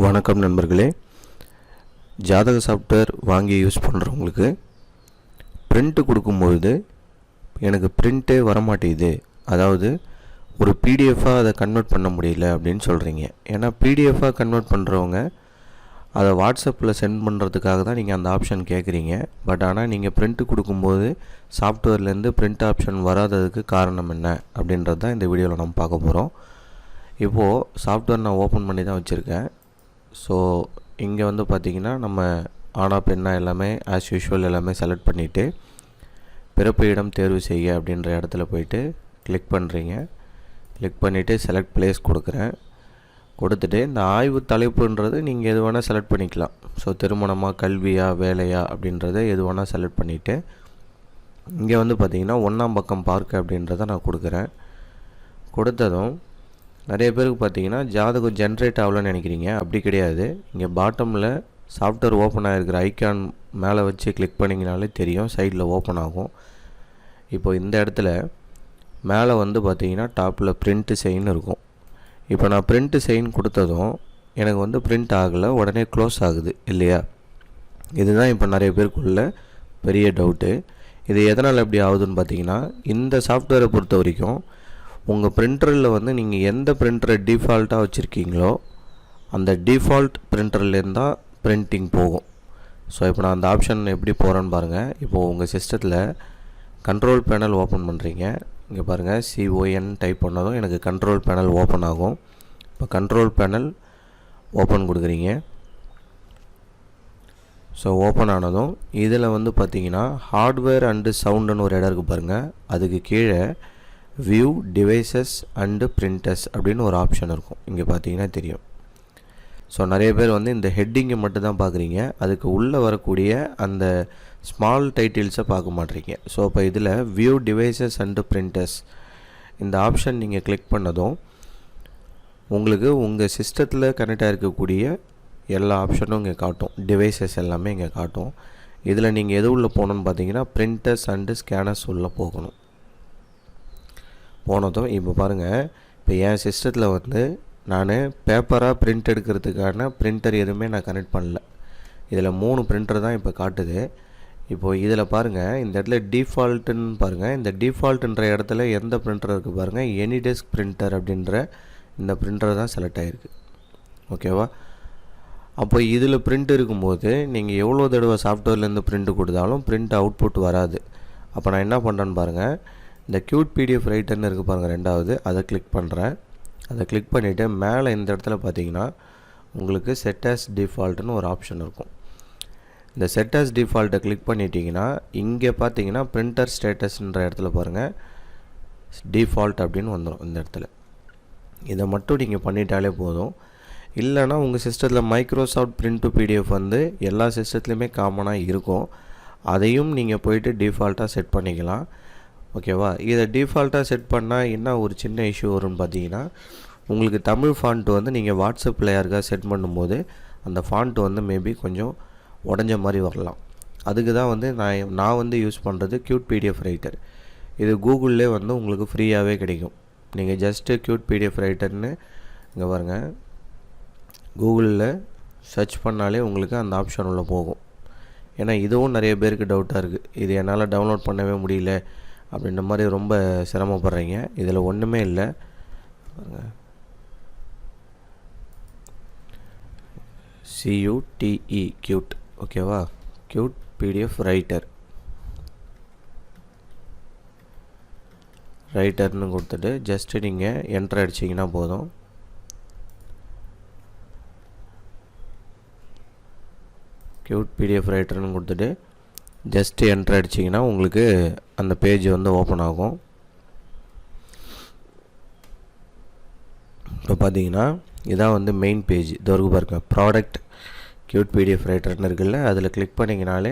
வணக்கம் நண்பர்களே. ஜாதக சாஃப்ட்வேர் வாங்கி யூஸ் பண்ணுறவங்களுக்கு பிரிண்ட் கொடுக்கும்பொழுது எனக்கு பிரிண்ட்டே வரமாட்டேங்குது, அதாவது ஒரு பிடிஎஃபாக அதை கன்வெர்ட் பண்ண முடியல அப்படின்னு சொல்கிறீங்க. ஏன்னா பிடிஎஃபாக கன்வெர்ட் பண்ணுறவங்க அதை வாட்ஸ்அப்பில் சென்ட் பண்ணுறதுக்காக தான் நீங்கள் அந்த ஆப்ஷன் கேட்குறீங்க. பட் ஆனால் நீங்கள் பிரிண்ட்டு கொடுக்கும்போது சாஃப்ட்வேர்லேருந்து பிரிண்ட் ஆப்ஷன் வராததுக்கு காரணம் என்ன அப்படின்றது தான் இந்த வீடியோவில் நம்ம பார்க்க போகிறோம். இப்போது சாஃப்ட்வேர் நான் ஓப்பன் பண்ணி தான் வச்சுருக்கேன். ஸோ இங்கே வந்து பார்த்திங்கன்னா நம்ம ஆனா பெண்ணா எல்லாமே ஆஸ் யூஷுவல் எல்லாமே செலக்ட் பண்ணிவிட்டு பிறப்பு இடம் தேர்வு செய்ய அப்படின்ற இடத்துல போய்ட்டு கிளிக் பண்ணுறீங்க. கிளிக் பண்ணிவிட்டு செலக்ட் பிளேஸ் கொடுக்குறேன். கொடுத்துட்டு இந்த ஆய்வு தலைப்புன்றது நீங்கள் எது வேணால் செலக்ட் பண்ணிக்கலாம். ஸோ திருமணமாக, கல்வியா, வேலையா அப்படின்றத எது வேணால் செலக்ட் பண்ணிவிட்டு இங்கே வந்து பார்த்திங்கன்னா 1ஆம் பக்கம் பார்க்க அப்படின்றத நான் கொடுக்குறேன். கொடுத்ததும் நிறைய பேருக்கு பார்த்தீங்கன்னா ஜாதகம் ஜென்ரேட் ஆகலன்னு நினைக்கிறீங்க. அப்படி கிடையாது. இங்கே பாட்டமில் சாஃப்ட்வேர் ஓப்பன் ஆகிருக்கிற ஐக்கான் மேலே வச்சு கிளிக் பண்ணிங்கனாலே தெரியும், சைடில் ஓப்பன் ஆகும். இப்போ இந்த இடத்துல மேலே வந்து பார்த்திங்கன்னா டாப்பில் பிரிண்ட்டு செயின் இருக்கும். இப்போ நான் பிரிண்ட்டு செயின் கொடுத்ததும் எனக்கு வந்து பிரிண்ட் ஆகலை, உடனே க்ளோஸ் ஆகுது இல்லையா? இதுதான் இப்போ நிறைய பேருக்குள்ள பெரிய டவுட்டு. இது எதனால் எப்படி ஆகுதுன்னு பார்த்தீங்கன்னா, இந்த சாஃப்ட்வேரை பொறுத்த வரைக்கும் உங்கள் பிரிண்டரில் வந்து நீங்கள் எந்த பிரிண்டரை டிஃபால்ட்டாக வச்சுருக்கீங்களோ அந்த டிஃபால்ட் பிரிண்டர்லேருந்து தான் பிரிண்டிங் போகும். ஸோ இப்போ நான் அந்த ஆப்ஷன் எப்படி போகிறேன்னு பாருங்கள். இப்போது உங்கள் சிஸ்டத்தில் கண்ட்ரோல் பேனல் ஓப்பன் பண்ணுறீங்க. இங்கே பாருங்கள், CON டைப் பண்ணதும் எனக்கு கண்ட்ரோல் பேனல் ஓப்பன் ஆகும். இப்போ கண்ட்ரோல் பேனல் ஓப்பன் கொடுக்குறீங்க. ஸோ ஓப்பன் ஆனதும் இதில் வந்து பார்த்திங்கன்னா ஹார்ட்வேர் அண்டு சவுண்டுன்னு ஒரு இடம் இருக்குது பாருங்கள். அதுக்கு கீழே வியூ டிவைசஸ் அண்டு பிரிண்டர்ஸ் அப்படின்னு ஒரு ஆப்ஷன் இருக்கும். இங்கே பார்த்தீங்கன்னா தெரியும். ஸோ நிறைய பேர் வந்து இந்த ஹெட்டிங்கை மட்டும் தான் பார்க்குறீங்க, அதுக்கு உள்ளே வரக்கூடிய அந்த ஸ்மால் டைட்டில்ஸை பார்க்க மாட்டீங்க. ஸோ இப்போ இதில் வியூ டிவைசஸ் அண்டு பிரிண்டர்ஸ் இந்த ஆப்ஷன் நீங்கள் கிளிக் பண்ணதும் உங்களுக்கு உங்கள் சிஸ்டத்தில் கனெக்ட் ஆகிருக்கக்கூடிய எல்லா ஆப்ஷனும் இங்கே காட்டும். டிவைசஸ் எல்லாமே இங்கே காட்டும். இதில் நீங்கள் எது உள்ளே போகணுன்னு பார்த்தீங்கன்னா பிரிண்டர்ஸ் அண்டு ஸ்கேனர்ஸ் உள்ளே போகணும். போனதும் இப்போ பாருங்கள், இப்போ என் சிஸ்டத்தில் வந்து நான் பேப்பராக பிரிண்ட் எடுக்கிறதுக்கான பிரிண்டர் எதுவுமே நான் கனெக்ட் பண்ணல. இதில் 3 பிரிண்டர் தான் இப்போ காட்டுது. இப்போது இதில் பாருங்கள், இந்த இடத்துல டிஃபால்ட்டுன்னு பாருங்கள். இந்த டிஃபால்ட்டுன்ற இடத்துல எந்த பிரிண்டர் இருக்குது பாருங்கள், எனிடெஸ்க் பிரிண்டர் அப்படின்ற இந்த பிரிண்டர் தான் செலக்ட் ஆகிருக்கு. ஓகேவா? அப்போ இதில் பிரிண்ட் இருக்கும்போது நீங்கள் எவ்வளோ தடவை சாஃப்ட்வேர்லேருந்து பிரிண்ட் கொடுத்தாலும் பிரிண்ட் அவுட்புட் வராது. அப்போ நான் என்ன பண்ணுறேன்னு பாருங்கள், இந்த க்யூட் பிடிஎஃப் ரைட்டர்னு இருக்குது பாருங்கள், ரெண்டாவது அதை கிளிக் பண்ணுறேன். அதை கிளிக் பண்ணிவிட்டு மேலே இந்த இடத்துல பார்த்தீங்கன்னா உங்களுக்கு செட் ஆஸ் டிஃபால்ட்னு ஒரு ஆப்ஷன் இருக்கும். இந்த செட் ஆஸ் டிஃபால்ட்டை கிளிக் பண்ணிட்டீங்கன்னா இங்கே பார்த்தீங்கன்னா பிரிண்டர் ஸ்டேட்டஸ்ன்ற இடத்துல பாருங்கள் டிஃபால்ட் அப்படின்னு வந்துடும். இந்த இடத்துல இதை மட்டும் நீங்கள் பண்ணிட்டாலே போதும். இல்லைனா உங்கள் சிஸ்டத்தில் மைக்ரோசாஃப்ட் பிரிண்ட் டு பிடிஎஃப் வந்து எல்லா சிஸ்டத்துலேயுமே காமனாக இருக்கும். அதையும் நீங்கள் போயிட்டு டிஃபால்ட்டாக செட் பண்ணிக்கலாம். ஓகேவா? இதை டிஃபால்ட்டாக செட் பண்ணால் என்ன ஒரு சின்ன இஷ்யூ வரும்னு பார்த்தீங்கன்னா, உங்களுக்கு தமிழ் ஃபாண்ட் வந்து நீங்கள் வாட்ஸ்அப்பில் யாருக்காக செட் பண்ணும்போது அந்த ஃபாண்ட் வந்து மேபி கொஞ்சம் உடஞ்ச மாதிரி வரலாம். அதுக்கு தான் வந்து நான் வந்து யூஸ் பண்ணுறது க்யூட் பிடிஎஃப் ரைட்டர். இது கூகுள்லே வந்து உங்களுக்கு ஃப்ரீயாகவே கிடைக்கும். நீங்கள் ஜஸ்ட்டு க்யூட் பிடிஎஃப் ரைட்டர்னு இங்கே பாருங்கள், கூகுளில் சர்ச் பண்ணாலே உங்களுக்கு அந்த ஆப்ஷன் உள்ள போகும். ஏன்னா இதுவும் நிறைய பேருக்கு டவுட்டாக இருக்குது, இது என்னால் டவுன்லோட் பண்ணவே முடியல அப்படின்ற மாதிரி ரொம்ப சிரமப்படுறீங்க. இதில் ஒன்றுமே இல்லை. CUTE cute. ஓகேவா? க்யூட் பிடிஎஃப் ரைட்டர்னு கொடுத்துட்டு ஜஸ்ட்டு நீங்கள் என்ட்ரு அடிச்சிங்கன்னா போதும். க்யூட் பிடிஎஃப் ரைட்டர்னு கொடுத்துட்டு ஜஸ்ட்டு என்ட்ரு அடிச்சிங்கன்னா உங்களுக்கு அந்த பேஜ் வந்து ஓப்பன் ஆகும். இப்போ பார்த்தீங்கன்னா இதான் வந்து மெயின் பேஜ். இதற்கு பாருங்க, ப்ராடக்ட் க்யூட் பிடிஎஃப் ரைட்டர்னு இருக்குல்ல, அதில் கிளிக் பண்ணிங்கனாலே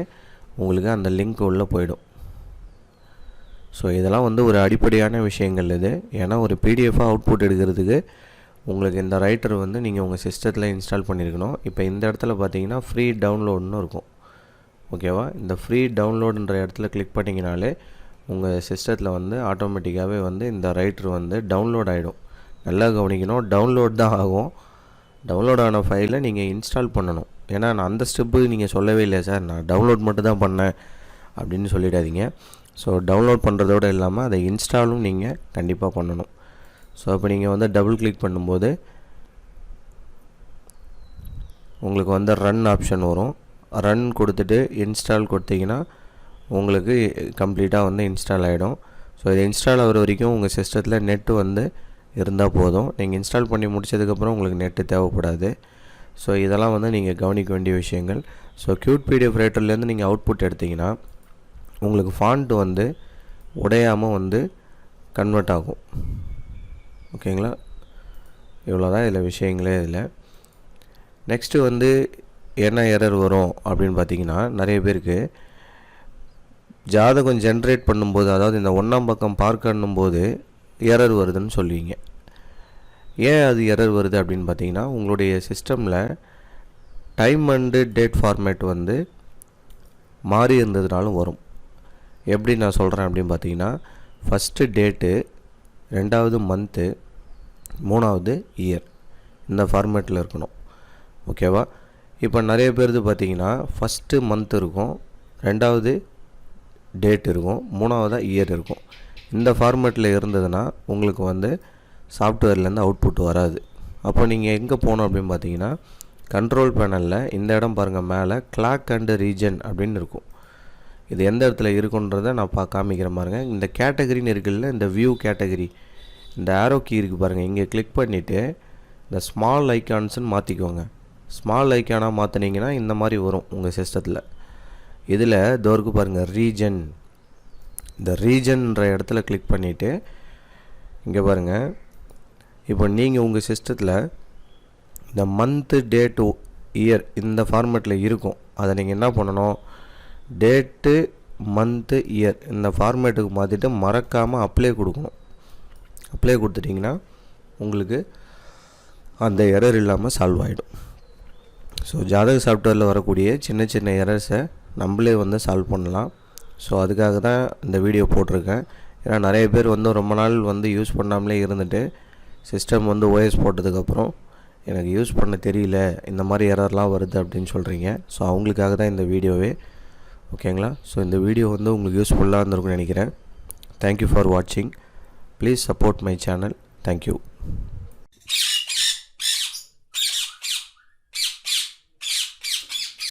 உங்களுக்கு அந்த லிங்க் உள்ளே போயிடும். ஸோ இதெல்லாம் வந்து ஒரு அடிப்படையான விஷயங்கள் இது. ஏன்னா ஒரு பிடிஎஃபாக அவுட்புட் எடுக்கிறதுக்கு உங்களுக்கு இந்த ரைட்டர் வந்து நீங்கள் உங்கள் சிஸ்டத்தில் இன்ஸ்டால் பண்ணியிருக்கணும். இப்போ இந்த இடத்துல பார்த்தீங்கன்னா ஃப்ரீ டவுன்லோடுன்னு இருக்கும். ஓகேவா? இந்த ஃப்ரீ டவுன்லோடுன்ற இடத்துல கிளிக் பண்ணிங்கனாலே உங்கள் சிஸ்டத்தில் வந்து ஆட்டோமேட்டிக்காகவே வந்து இந்த ரைட்டர் வந்து டவுன்லோட் ஆகிடும். நல்லா கவனிக்கணும், டவுன்லோட் தான் ஆகும். டவுன்லோட் ஆன ஃபைலை நீங்கள் இன்ஸ்டால் பண்ணணும். ஏன்னா நான் அந்த ஸ்டெப்பு நீங்கள் சொல்லவே இல்லை சார், நான் டவுன்லோட் மட்டும் தான் பண்ணேன் அப்படின்னு சொல்லிடாதீங்க. ஸோ டவுன்லோட் பண்ணுறதோடு இல்லாமல் அதை இன்ஸ்டாலும் நீங்கள் கண்டிப்பாக பண்ணணும். ஸோ அப்போ நீங்கள் வந்து டபுள் கிளிக் பண்ணும்போது உங்களுக்கு வந்து ரன் ஆப்ஷன் வரும். ரன் கொடுத்துட்டு இன்ஸ்டால் கொடுத்தீங்கன்னா உங்களுக்கு கம்ப்ளீட்டாக வந்து இன்ஸ்டால் ஆகிடும். ஸோ இது இன்ஸ்டால் ஆகிற வரைக்கும் உங்கள் சிஸ்டத்தில் நெட்டு வந்து இருந்தால் போதும். நீங்கள் இன்ஸ்டால் பண்ணி முடித்ததுக்கப்புறம் உங்களுக்கு நெட்டு தேவைப்படாது. ஸோ இதெல்லாம் வந்து நீங்கள் கவனிக்க வேண்டிய விஷயங்கள். ஸோ க்யூட் பிடிஎஃப் ரைட்டர்லேருந்து நீங்கள் அவுட்புட் எடுத்திங்கன்னா உங்களுக்கு ஃபாண்ட் வந்து உடையாமல் வந்து கன்வெர்ட் ஆகும். ஓகேங்களா? இவ்வளோ தான் இதில் விஷயங்களே. இதில் நெக்ஸ்ட்டு வந்து என்ன எரர் வரும் அப்படின்னு பார்த்தீங்கன்னா, நிறைய பேருக்கு ஜாதகம் ஜென்ரேட் பண்ணும்போது, அதாவது இந்த 1ஆம் பக்கம் பார்க்கணும்போது எரர் வருதுன்னு சொல்லுவீங்க. ஏன் அது எரர் வருது அப்படின்னு பார்த்தீங்கன்னா, உங்களுடைய சிஸ்டமில் டைம் அண்டு டேட் ஃபார்மேட் வந்து மாறி இருந்ததுனாலும் வரும். எப்படி நான் சொல்கிறேன் அப்படின்னு பார்த்தீங்கன்னா, ஃபஸ்ட்டு டேட்டு, 2வது மந்த்து, 3வது இயர், இந்த ஃபார்மேட்டில் இருக்கணும். ஓகேவா? இப்போ நிறைய பேருக்கு பார்த்தீங்கன்னா ஃபஸ்ட்டு மந்த் இருக்கும், 2வது டேட் இருக்கும், 3வது இயர் இருக்கும். இந்த ஃபார்மேட்டில் இருந்ததுன்னா உங்களுக்கு வந்து சாஃப்ட்வேர்லேருந்து அவுட்புட் வராது. அப்போ நீங்கள் எங்கே போகணும் அப்படின்னு பார்த்தீங்கன்னா, கண்ட்ரோல் பேனலில் இந்த இடம் பாருங்கள், மேலே கிளாக் அண்டு ரீஜன் அப்படின்னு இருக்கும். இது எந்த இடத்துல இருக்குன்றதை நான் காமிக்கிறேன் பாருங்கள். இந்த கேட்டகரின்னு இருக்குல்ல, இந்த வியூ கேட்டகரி, இந்த ஆரோ கீ இருக்குது பாருங்கள். இங்கே கிளிக் பண்ணிவிட்டு இந்த ஸ்மால் ஐக்கான்ஸ்ன்னு மாற்றிக்கோங்க. ஸ்மால் ஐக்கானாக மாற்றினீங்கன்னா இந்த மாதிரி வரும் உங்கள் சிஸ்டத்தில். இதில் தோருக்கு பாருங்கள் ரீஜன், இந்த ரீஜன்ன்ற இடத்துல கிளிக் பண்ணிவிட்டு இங்கே பாருங்கள். இப்போ நீங்கள் உங்கள் சிஸ்டத்தில் இந்த மந்த்து டேட்டு இயர் இந்த ஃபார்மேட்டில் இருக்கும். அதை நீங்கள் என்ன பண்ணணும், டேட்டு மந்த்து இயர் இந்த ஃபார்மேட்டுக்கு மாற்றிட்டு மறக்காமல் அப்ளை கொடுக்கணும். அப்ளை கொடுத்துட்டிங்கன்னா உங்களுக்கு அந்த எரர் இல்லாமல் சால்வ் ஆகிடும். ஸோ ஜாதக சாஃப்ட்வேரில் வரக்கூடிய சின்ன சின்ன எரர்ஸை நம்மளே வந்து சால்வ் பண்ணலாம். ஸோ அதுக்காக தான் இந்த வீடியோ போட்டிருக்கேன். ஏன்னா நிறைய பேர் வந்து ரொம்ப நாள் வந்து யூஸ் பண்ணாமலே இருந்துட்டு சிஸ்டம் வந்து ஓஎஸ் போட்டதுக்கப்புறம் எனக்கு யூஸ் பண்ண தெரியல, இந்த மாதிரி எரர்லாம் வருது அப்படின்னு சொல்கிறீங்க. ஸோ அவங்களுக்காக தான் இந்த வீடியோவே. ஓகேங்களா? ஸோ இந்த வீடியோ வந்து உங்களுக்கு யூஸ்ஃபுல்லாக இருந்திருக்குன்னு நினைக்கிறேன். தேங்க்யூ ஃபார் வாட்சிங். Please support my channel. Thank you.